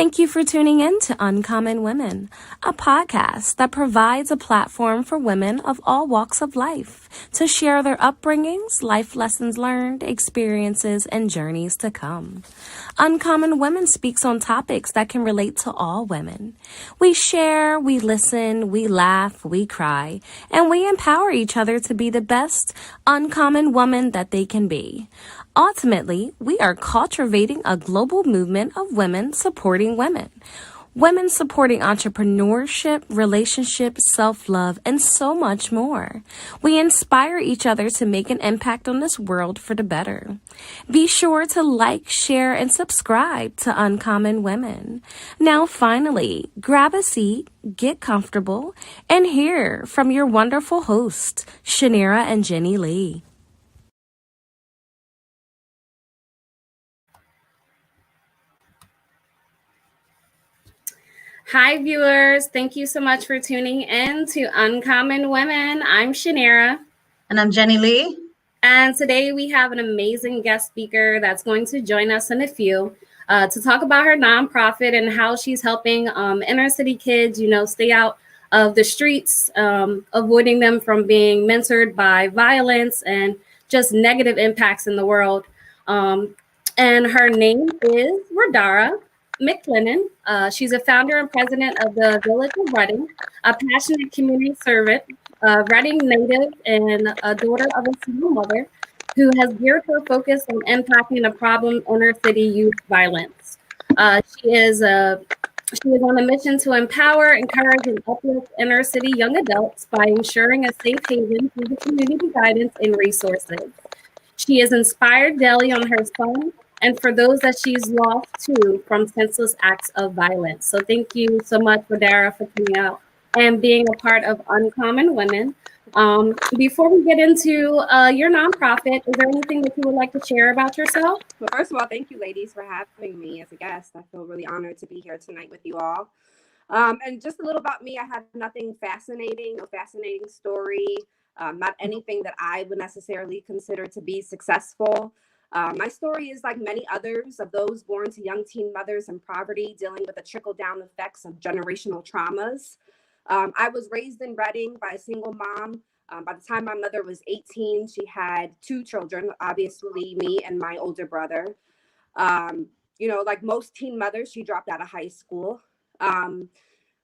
Thank you for tuning in to Uncommon Women, a podcast that provides a platform for women of all walks of life to share their upbringings, life lessons learned, experiences, and journeys to come. Uncommon Women speaks on topics that can relate to all women. We share, we listen, we laugh, we cry, and we empower each other to be the best uncommon woman that they can be. Ultimately, we are cultivating a global movement of women supporting women. Women supporting entrepreneurship, relationships, self-love, and so much more. We inspire each other to make an impact on this world for the better. Be sure to like, share, and subscribe to Uncommon Women. Now, finally, grab a seat, get comfortable, and hear from your wonderful hosts, Shanira and Jenny Lee. Hi, viewers. Thank you so much for tuning in to Uncommon Women. I'm Shanira. And I'm Jenny Lee. And today we have an amazing guest speaker that's going to join us in a few to talk about her nonprofit and how she's helping inner city kids, stay out of the streets, avoiding them from being mentored by violence and just negative impacts in the world. And her name is Radara McLennan. She's a founder and president of the Village of Reading, a passionate community servant, a Reading native, and a daughter of a single mother who has geared her focus on impacting the problem inner city youth violence. She is on a mission to empower, encourage, and uplift inner city young adults by ensuring a safe haven through the community guidance and resources. She is inspired daily on her son and for those that she's lost too from senseless acts of violence. So thank you so much, Radara, for coming out and being a part of Uncommon Women. Before we get into your nonprofit, is there anything that you would like to share about yourself? Well, first of all, thank you, ladies, for having me as a guest. I feel really honored to be here tonight with you all. And just a little about me, I have nothing fascinating, no fascinating story, not anything that I would necessarily consider to be successful. My story is like many others of those born to young teen mothers in poverty, dealing with the trickle-down effects of generational traumas. I was raised in Reading by a single mom. By the time my mother was 18, she had two children, obviously me and my older brother. Like most teen mothers, she dropped out of high school.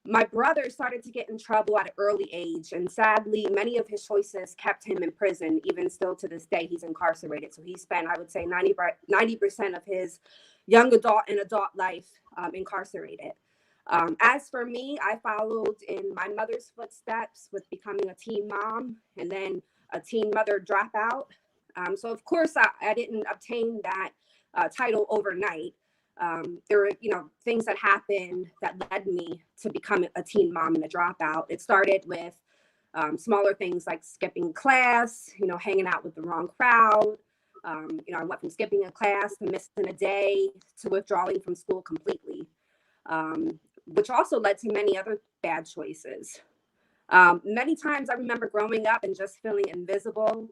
My brother started to get in trouble at an early age, and sadly, many of his choices kept him in prison. Even still to this day, he's incarcerated. So he spent, I would say, 90% of his young adult and adult life incarcerated. As for me, I followed in my mother's footsteps with becoming a teen mom and then a teen mother dropout. So of course, I didn't obtain that title overnight. There were, things that happened that led me to become a teen mom and a dropout. It started with smaller things like skipping class, hanging out with the wrong crowd. I went from skipping a class to missing a day to withdrawing from school completely, which also led to many other bad choices. Many times I remember growing up and just feeling invisible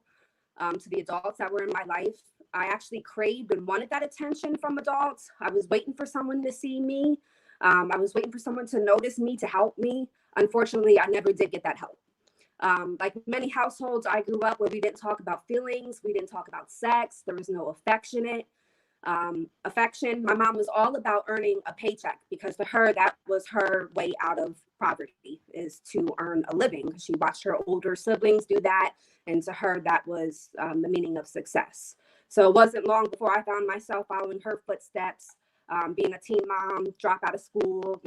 to the adults that were in my life. I actually craved and wanted that attention from adults. I was waiting for someone to see me. I was waiting for someone to notice me, to help me. Unfortunately, I never did get that help. Like many households I grew up where we didn't talk about feelings. We didn't talk about sex. There was no affection. My mom was all about earning a paycheck because to her, that was her way out of poverty, is to earn a living. She watched her older siblings do that. And to her, that was the meaning of success. So it wasn't long before I found myself following her footsteps, being a teen mom, drop out of school,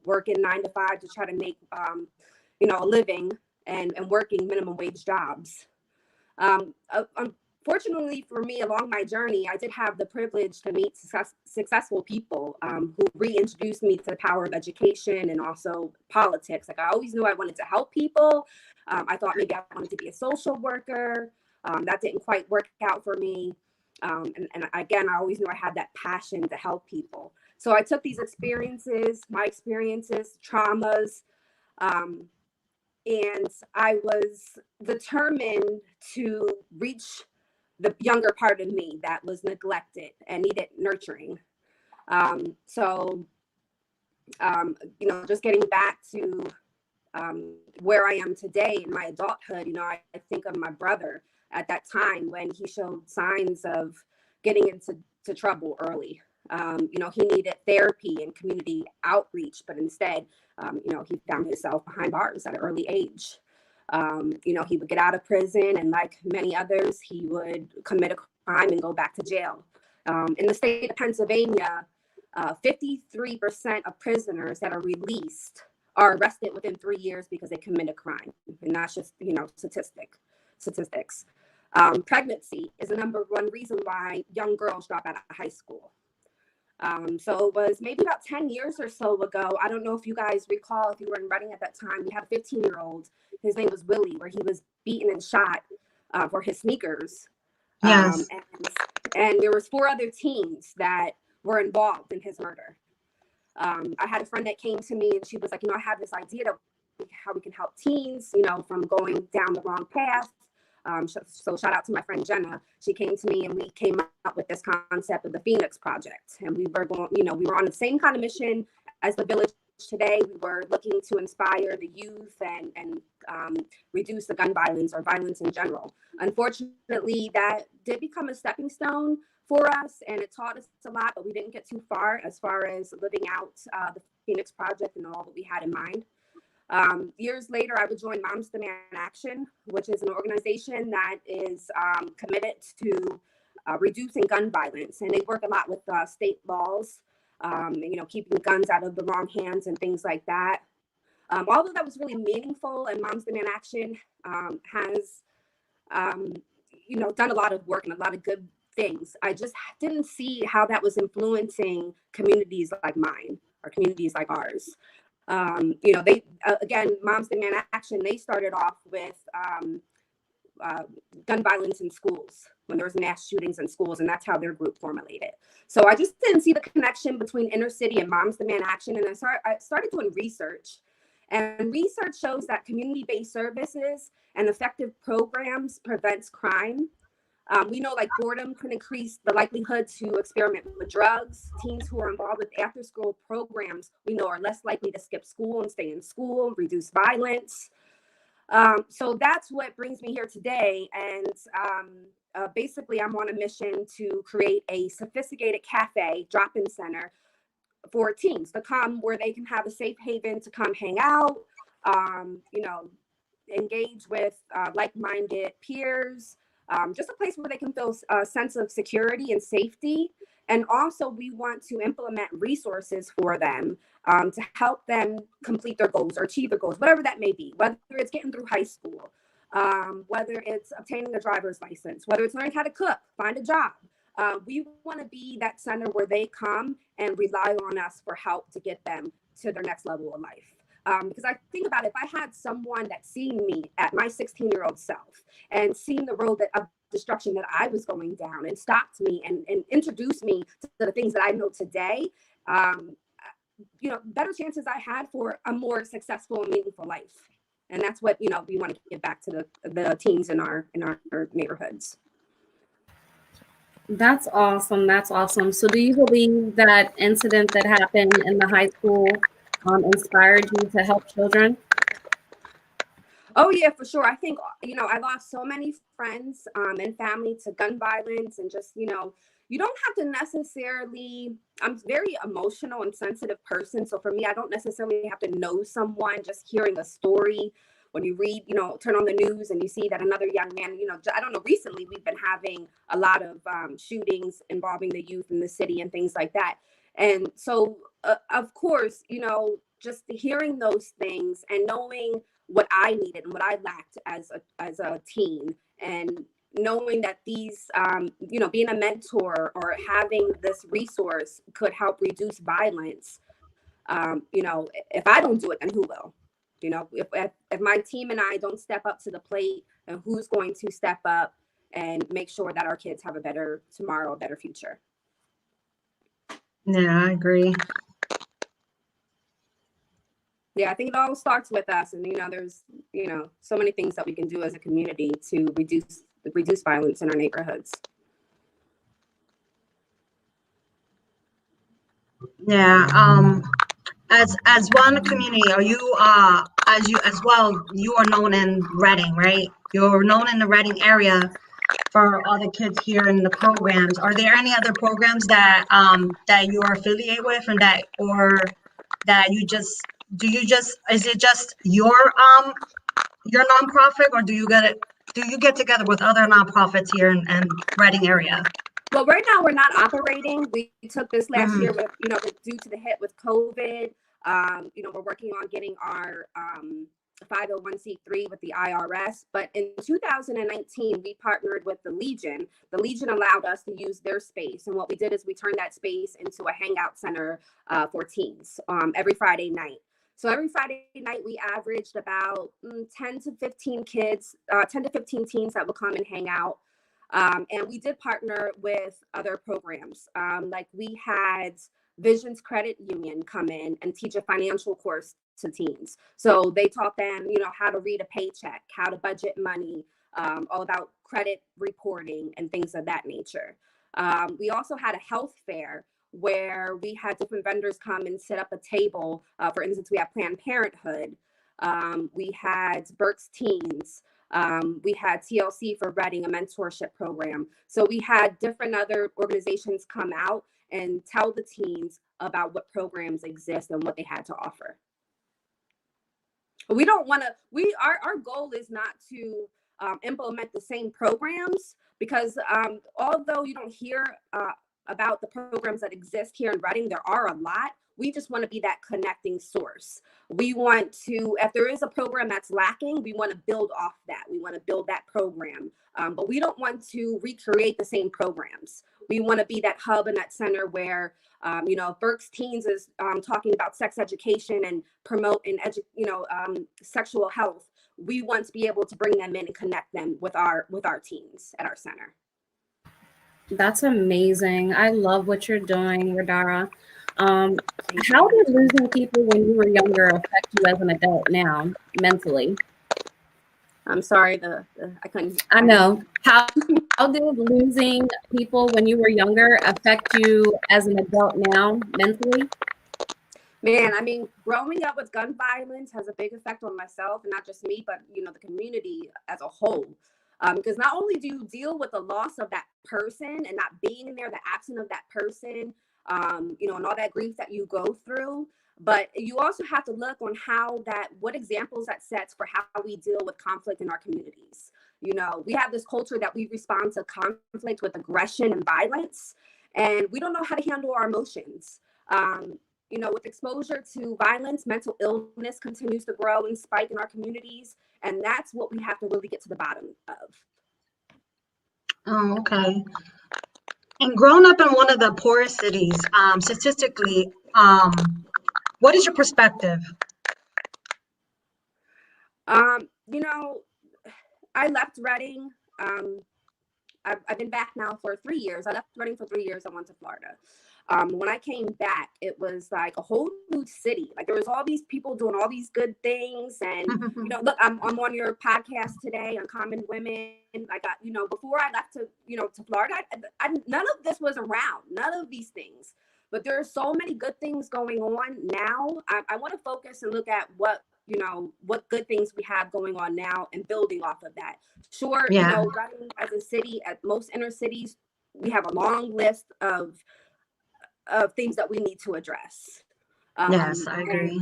working 9 to 5 to try to make, a living and working minimum wage jobs. Fortunately for me, along my journey, I did have the privilege to meet successful people who reintroduced me to the power of education and also politics. Like I always knew I wanted to help people. I thought maybe I wanted to be a social worker. That didn't quite work out for me. And again, I always knew I had that passion to help people. So I took these experiences, my experiences, traumas, and I was determined to reach the younger part of me that was neglected and needed nurturing. So Just getting back to where I am today in my adulthood, I think of my brother at that time when he showed signs of getting into trouble early. He needed therapy and community outreach, but instead, he found himself behind bars at an early age. He would get out of prison, and like many others, he would commit a crime and go back to jail. In the state of Pennsylvania, 53% of prisoners that are released are arrested within 3 years because they commit a crime. And that's just, statistics. Pregnancy is the number one reason why young girls drop out of high school. So it was maybe about 10 years or so ago. I don't know if you guys recall, if you were in Reading at that time, we had a 15-year-old. His name was Willie, where he was beaten and shot for his sneakers. Yes. And there was 4 other teens that were involved in his murder. I had a friend that came to me and she was like, I have this idea of how we can help teens, from going down the wrong path. So shout out to my friend Jenna. She came to me and we came up with this concept of the Phoenix Project. And we were going, we were on the same kind of mission as the village today. We were looking to inspire the youth and reduce the gun violence or violence in general. Unfortunately, that did become a stepping stone for us, and it taught us a lot, but we didn't get too far as living out the Phoenix Project and all that we had in mind. Years later, I would join Moms Demand Action, which is an organization that is committed to reducing gun violence, and they work a lot with state laws, keeping guns out of the wrong hands and things like that. Although that was really meaningful, and Moms Demand Action has, done a lot of work and a lot of good things, I just didn't see how that was influencing communities like mine or communities like ours. They again, Moms Demand Action, they started off with gun violence in schools when there was mass shootings in schools, and that's how their group formulated. So I just didn't see the connection between inner city and Moms Demand Action, and I started doing research. And research shows that community-based services and effective programs prevents crime. We know like boredom can increase the likelihood to experiment with drugs. Teens who are involved with after-school programs, we know, are less likely to skip school and stay in school, reduce violence. So that's what brings me here today. And basically, I'm on a mission to create a sophisticated cafe drop-in center for teens to come where they can have a safe haven to come hang out, engage with like-minded peers, just a place where they can feel a sense of security and safety. And also we want to implement resources for them to help them complete their goals or achieve their goals, whatever that may be, whether it's getting through high school, whether it's obtaining a driver's license, whether it's learning how to cook, find a job. We want to be that center where they come and rely on us for help to get them to their next level of life. Because I think about it, if I had someone that seen me at my 16-year-old self and seen the road of destruction that I was going down and stopped me and introduced me to the things that I know today, better chances I had for a more successful and meaningful life. And that's what, we want to give back to the teens in our neighborhoods. That's awesome. That's awesome. So do you believe that incident that happened in the high school inspired you to help children? Oh, yeah, for sure. I think, I lost so many friends and family to gun violence, and just, you don't have to necessarily, I'm a very emotional and sensitive person. So for me, I don't necessarily have to know someone. Just hearing a story, when you read, turn on the news and you see that another young man, I don't know, recently we've been having a lot of shootings involving the youth in the city and things like that. And so, of course, just hearing those things and knowing what I needed and what I lacked as a teen, and knowing that these, being a mentor or having this resource could help reduce violence. If I don't do it, then who will? If my team and I don't step up to the plate, then who's going to step up and make sure that our kids have a better tomorrow, a better future? Yeah, I agree. Yeah, I think it all starts with us, and there's so many things that we can do as a community to reduce violence in our neighborhoods. Yeah, as one community, are you as well, you are known in Reading, right? You're known in the Reading area for all the kids here in the programs. Are there any other programs that you are affiliated with, and that you just is it just your nonprofit, or do you get together with other nonprofits here in Reading area? Well, right now we're not operating. We took this last year Mm-hmm. with, due to the hit with COVID. We're working on getting our 501c3 with the IRS. But in 2019, we partnered with the Legion. The Legion allowed us to use their space. And what we did is we turned that space into a hangout center for teens every Friday night. So every Friday night, we averaged about 10 to 15 kids, 10 to 15 teens that would come and hang out. And we did partner with other programs. Like we had Visions Credit Union come in and teach a financial course to teens. So they taught them, how to read a paycheck, how to budget money, all about credit reporting and things of that nature. We also had a health fair where we had different vendors come and set up a table. For instance, we had Planned Parenthood. We had Burke's Teens. We had TLC for Reading, a mentorship program. So we had different other organizations come out and tell the teens about what programs exist and what they had to offer. We don't want to, our goal is not to implement the same programs, because although you don't hear about the programs that exist here in Reading, there are a lot. We just want to be that connecting source. We want to, if there is a program that's lacking, we want to build off that. We want to build that program, but we don't want to recreate the same programs. We want to be that hub and that center where, if Burke's Teens is talking about sex education and promote and sexual health, we want to be able to bring them in and connect them with our teens at our center. That's amazing. I love what you're doing, Radara. How did losing people when you were younger affect you as an adult now, mentally? I'm sorry, I couldn't. I know. How did losing people when you were younger affect you as an adult now, mentally? Man, I mean, growing up with gun violence has a big effect on myself, and not just me, but the community as a whole. Because not only do you deal with the loss of that person and not being in there, the absence of that person, and all that grief that you go through, but you also have to look on what examples that sets for how we deal with conflict in our communities. We have this culture that we respond to conflict with aggression and violence, and we don't know how to handle our emotions. With exposure to violence, mental illness continues to grow and spike in our communities. And that's what we have to really get to the bottom of. Oh, okay. And growing up in one of the poorest cities, statistically, what is your perspective? I left Reading. I've been back now for 3 years. I left Reading for 3 years. I went to Florida. When I came back, it was like a whole new city. Like there was all these people doing all these good things. And, look, I'm on your podcast today, Uncommon Women. I got, before I left to Florida, none of this was around, none of these things. But there are so many good things going on now. I want to focus and look at what good things we have going on now and building off of that. Sure, Yeah. Reading as a city, at most inner cities, we have a long list of things that we need to address. Yes, I agree.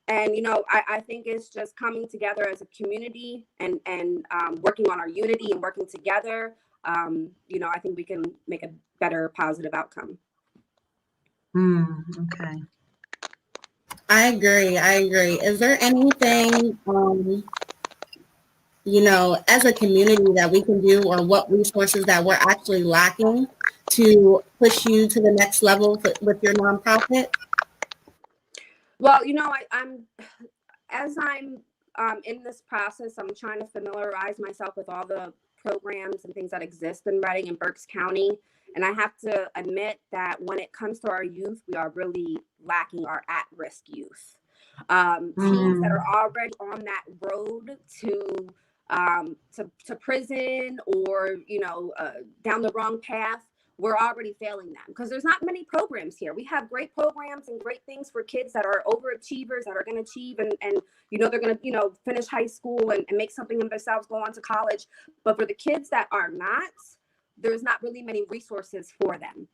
And I think it's just coming together as a community and working on our unity and working together. I think we can make a better positive outcome. Okay. I agree. Is there anything, as a community that we can do, or what resources that we're actually lacking to push you to the next level with your nonprofit? Well, I'm in this process, I'm trying to familiarize myself with all the programs and things that exist in Reading and Berks County. And I have to admit that when it comes to our youth, we are really lacking our at-risk youth. Teens that are already on that road to prison or, down the wrong path. we're already failing them because there's not many programs here. We have great programs and great things for kids that are overachievers that are going to achieve and they're going to, finish high school and make something of themselves, go on to college. But for the kids that are not, there's not really many resources for them.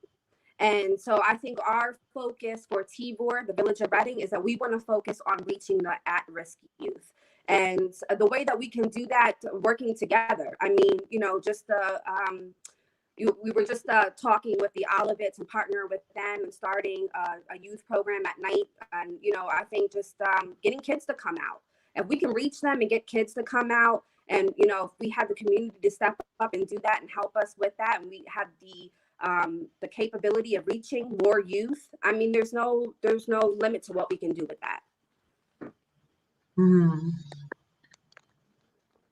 And so I think our focus for TVOR, the Village of Reading, is that we want to focus on reaching the at-risk youth. And the way that we can do that, working together. I mean, we were just talking with the Olivets to partner with them and starting a youth program at night. And, I think just getting kids to come out. If we can reach them and get kids to come out, and, if we have the community to step up and do that and help us with that, and we have the capability of reaching more youth, I mean, there's no limit to what we can do with that.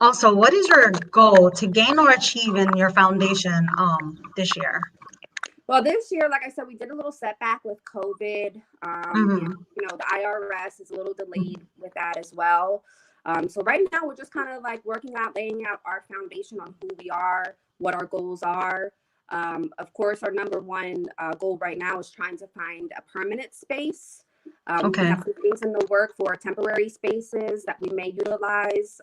Also, what is your goal to gain or achieve in your foundation this year? Well, this year, like I said, we did a little setback with COVID. And, the IRS is a little delayed with that as well. So right now, we're just kind of like laying out our foundation on who we are, what our goals are. Of course, our number one goal right now is trying to find a permanent space. We have some things in the work for temporary spaces that we may utilize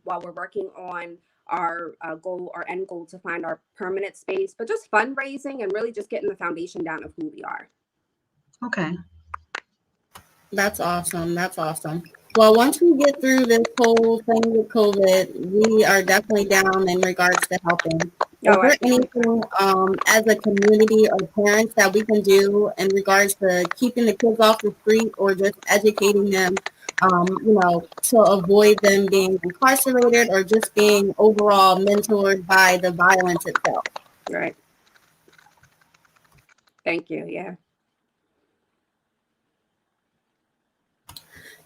while we're working on our end goal to find our permanent space, but just fundraising and really just getting the foundation down of who we are. Okay. That's awesome. That's awesome. Well, once we get through this whole thing with COVID, we are definitely down in regards to helping. Is there anything as a community or parents that we can do in regards to keeping the kids off the street or just educating them, to avoid them being incarcerated or just being overall mentored by the violence itself? Right. Thank you. Yeah.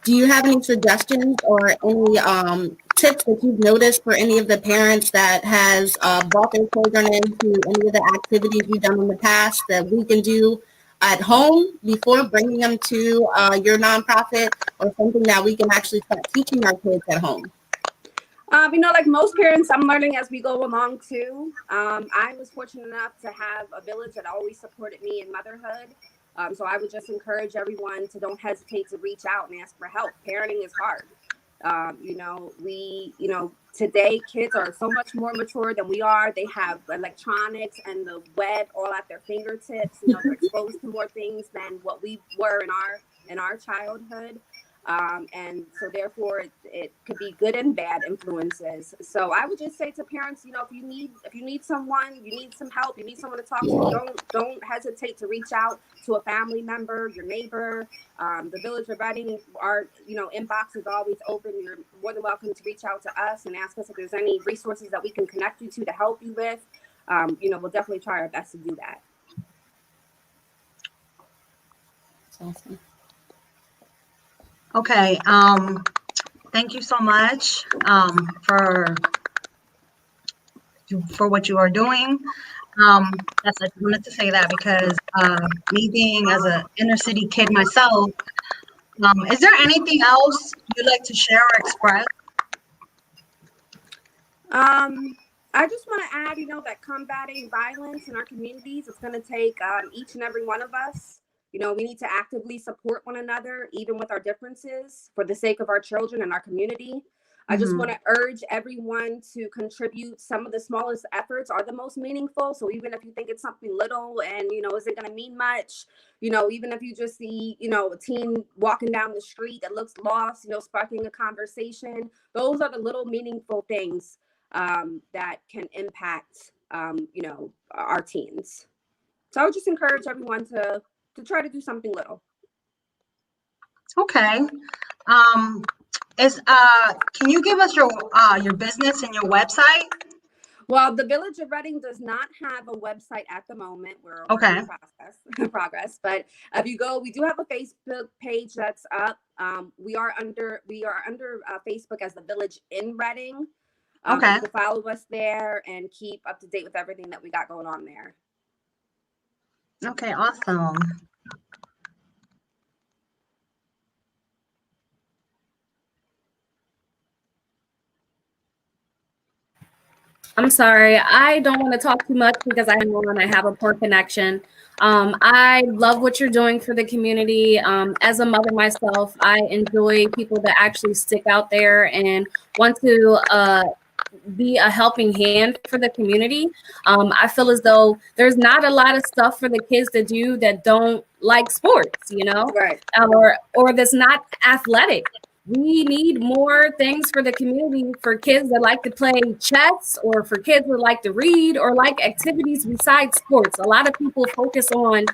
Do you have any suggestions or any tips that you've noticed for any of the parents that has brought their children into any of the activities you've done in the past that we can do at home before bringing them to your nonprofit, or something that we can actually start teaching our kids at home? Like most parents, I'm learning as we go along too. I was fortunate enough to have a village that always supported me in motherhood. So I would just encourage everyone to don't hesitate to reach out and ask for help. Parenting is hard. Today kids are so much more mature than we are. They have electronics and the web all at their fingertips. They're exposed to more things than what we were in our childhood. And so therefore it could be good and bad influences. So I would just say to parents, if you need someone, you need some help, you need someone to talk to, don't hesitate to reach out to a family member, your neighbor. The Village of Reading, our inbox is always open. You're more than welcome to reach out to us and ask us if there's any resources that we can connect you to help you with. We'll definitely try our best to do that. That's awesome. Okay. Thank you so much for what you are doing. Yes, I wanted to say that because me being as an inner city kid myself, is there anything else you'd like to share or express? I just want to add, that combating violence in our communities, it's going to take each and every one of us. We need to actively support one another, even with our differences, for the sake of our children and our community. I just want to urge everyone to contribute. Some of the smallest efforts are the most meaningful. So even if you think it's something little and, isn't going to mean much, even if you just see, a teen walking down the street that looks lost, sparking a conversation, those are the little meaningful things that can impact, our teens. So I would just encourage everyone to try to do something little. Okay. Can you give us your business and your website? Well, the Village of Reading does not have a website at the moment. We're in progress. But if you go, we do have a Facebook page that's up. We are under Facebook as the Village in Reading. You can follow us there and keep up to date with everything that we got going on there. Okay, awesome. I'm sorry. I don't want to talk too much because I know and I have a poor connection. I love what you're doing for the community. As a mother myself, I enjoy people that actually stick out there and want to be a helping hand for the community. I feel as though there's not a lot of stuff for the kids to do that don't like sports, Right. or that's not athletic. We need more things for the community for kids that like to play chess or for kids that like to read or like activities besides sports. A lot of people focus on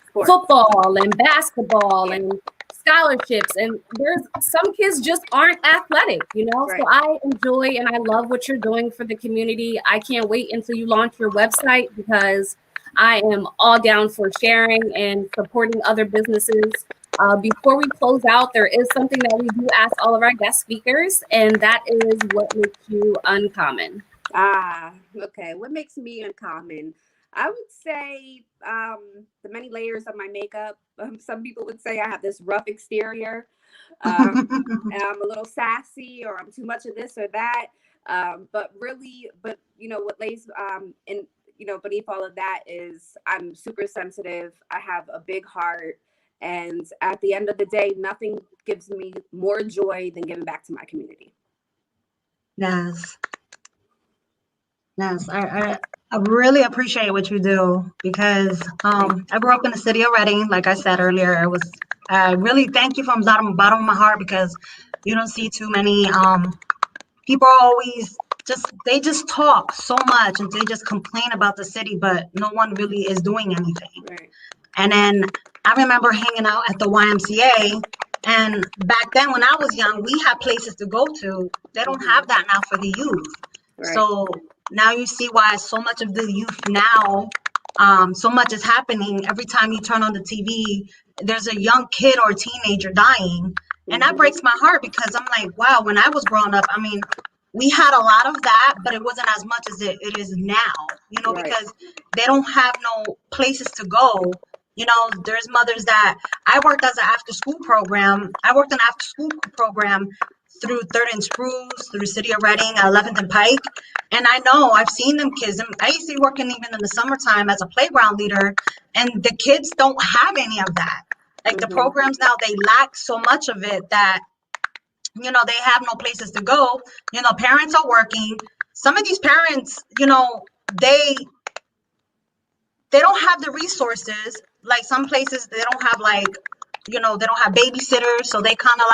Sports. football and basketball and scholarships, and there's some kids just aren't athletic, Right. so I enjoy and I love what you're doing for the community. I can't wait until you launch your website because I am all down for sharing and supporting other businesses. Before we close out, there is something that we do ask all of our guest speakers, and that is what makes you uncommon. Okay. What makes me uncommon? I would say the many layers of my makeup. Some people would say I have this rough exterior. And I'm a little sassy, or I'm too much of this or that. But what lays in beneath all of that is I'm super sensitive. I have a big heart, and at the end of the day, nothing gives me more joy than giving back to my community. Yes. Yes, I really appreciate what you do because I grew up in the city of Reading. Like I said earlier, I really thank you from the bottom of my heart because you don't see too many people are always they just talk so much and they just complain about the city, but no one really is doing anything. Right. And then I remember hanging out at the YMCA, and back then when I was young, we had places to go to. They don't have that now for the youth. Right. So now you see why so much of the youth now, so much is happening. Every time you turn on the TV, there's a young kid or a teenager dying. And that breaks my heart because I'm like, wow, when I was growing up, I mean, we had a lot of that, but it wasn't as much as it is now, Right. because they don't have no places to go. There's mothers that I worked as an after school program. I worked an after school program through 3rd and Spruce, through City of Reading, 11th and Pike. And I know I've seen them kids. And I used to be working even in the summertime as a playground leader, and the kids don't have any of that. Like the programs now, they lack so much of it that, they have no places to go. Parents are working. Some of these parents, they don't have the resources. Like some places, they don't have they don't have babysitters. So they kind of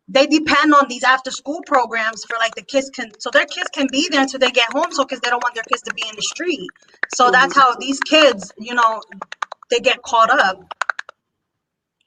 they depend on these after school programs for so their kids can be there until they get home. So, because they don't want their kids to be in the street. So that's how these kids, they get caught up.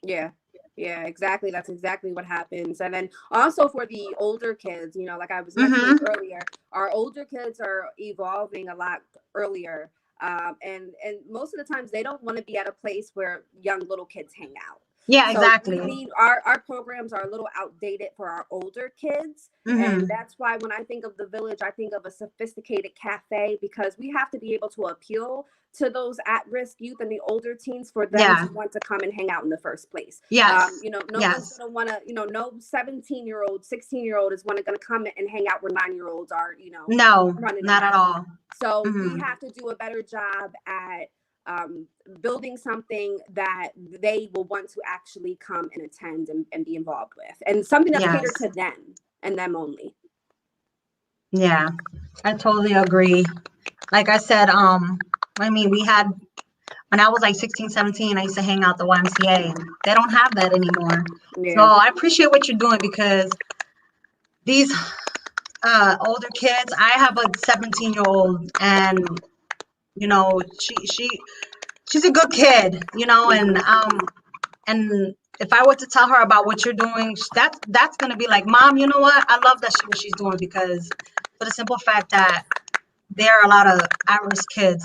Yeah. Yeah, exactly. That's exactly what happens. And then also for the older kids, like I was mentioning earlier, our older kids are evolving a lot earlier. And most of the times they don't want to be at a place where young little kids hang out. Yeah, So exactly. we need our programs are a little outdated for our older kids. And that's why when I think of the village, I think of a sophisticated cafe, because we have to be able to appeal to those at-risk youth and the older teens for them to want to come and hang out in the first place. Yes. No one's gonna want to, no 17-year-old, 16-year-old is gonna come and hang out where 9-year-olds are, No, running not around. at all. So we have to do a better job at building something that they will want to actually come and attend and be involved with, and something that's catered to them and them only. Yeah, I totally agree. Like I said, we had, when I was like 16, 17, I used to hang out the YMCA, and they don't have that anymore. Yeah. So I appreciate what you're doing because these older kids, I have a 17-year-old, and she's a good kid, and if I were to tell her about what you're doing, that's gonna be like, Mom, you know what? I love what she's doing, because for the simple fact that there are a lot of at-risk kids,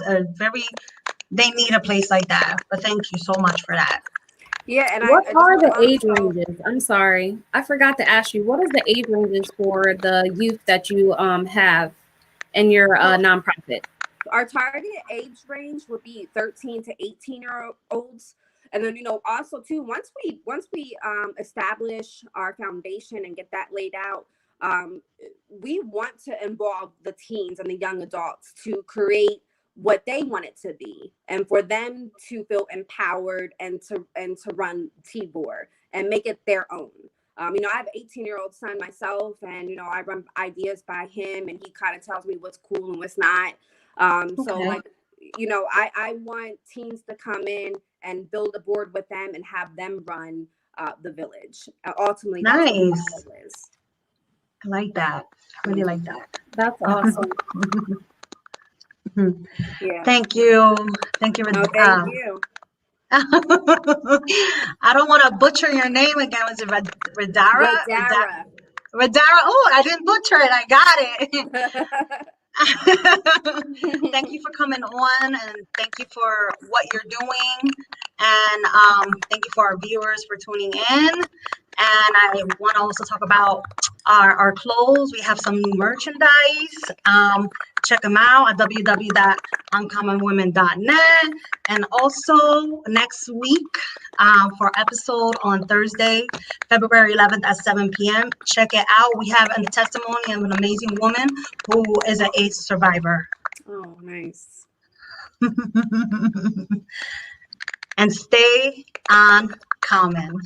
they need a place like that. But thank you so much for that. Yeah, and what I are just the age ranges? I'm sorry, I forgot to ask you. What is the age ranges for the youth that you have in your nonprofit? Our target age range would be 13 to 18-year-olds. And then, also too, once we establish our foundation and get that laid out, we want to involve the teens and the young adults to create what they want it to be, and for them to feel empowered and to run T-Board and make it their own. You know, I have an 18-year-old son myself, and, you know, I run ideas by him, and he kind of tells me what's cool and what's not. So, like, you know, I want teens to come in and build a board with them and have them run the village. Ultimately, that's what the goal is. I like that. I really like that. That's awesome. Yeah. Thank you. Thank you. No, thank you. I don't want to butcher your name again. Was it Radara? Radara. Radara. Oh, I didn't butcher it. I got it. Thank you for coming on, and thank you for what you're doing, and thank you for our viewers for tuning in. And I want to also talk about our clothes. We have some new merchandise. Check them out at www.uncommonwomen.net. And also next week for episode on Thursday, February 11th at 7 p.m. Check it out. We have a testimony of an amazing woman who is an AIDS survivor. Oh, nice. And stay uncommon.